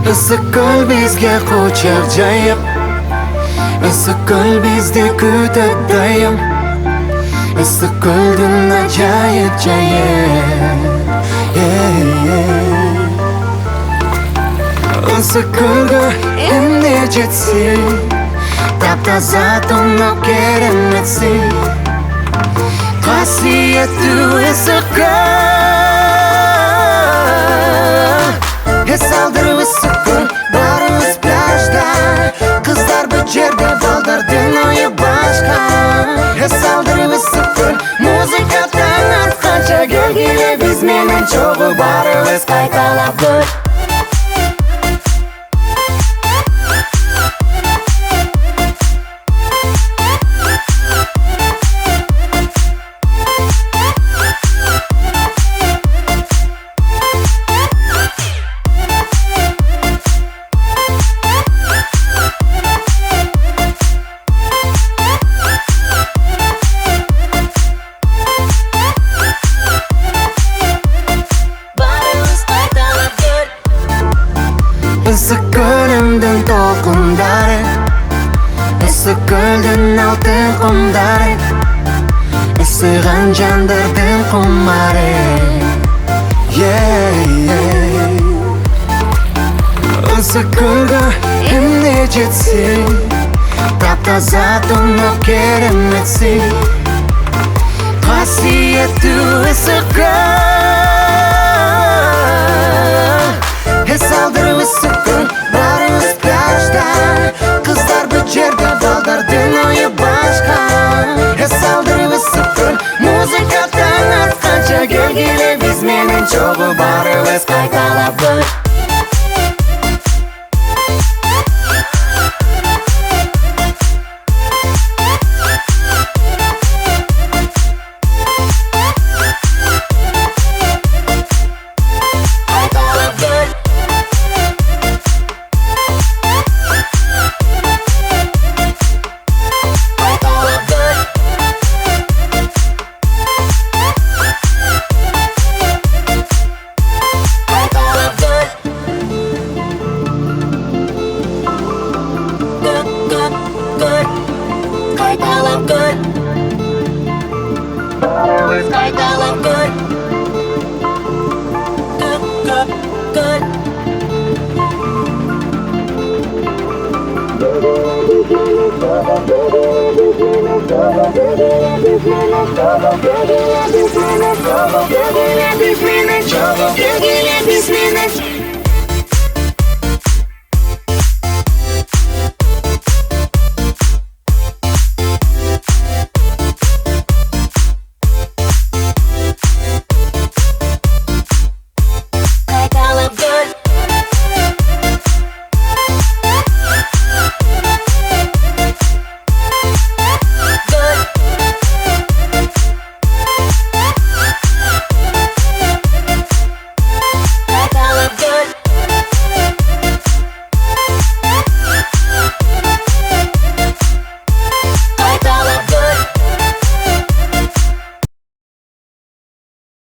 Ысык-көл bizga quchar jayib, Ысык-көл bizde kütüp dayım. Ысык-көлдün acayip jayib, Ысык-көлгө эмне жетсин, таптаза тоңноп кереметсин. Касиеттүү Ысык-көл, эс алдырып Ысык-көл, барыбыз пляжда. Кыздар бу жерде, балдардын ою башка. Эс алдырып Ысык-көл, музыка таң атканча келгиле биз менен чогуу барыбыз кайталап көр. Ысык-көлүмдүн толкундары, Ысык-көлдүн алтын кумдары, ысыган жандардын кумары. Ысык-көлгө эмне жетсин, таптаза тоңноп кереметсин. Касиеттүү Ысык-көл, эс алдырып Ысык-көл, барыбыз пляжда. Кыздар бу жерде, балдардын ою башка. Эс алдырып Ысык-көл, музыка таң атканча келгиле биз менен чогуу барыбыз кайталап көр. Biz minutes,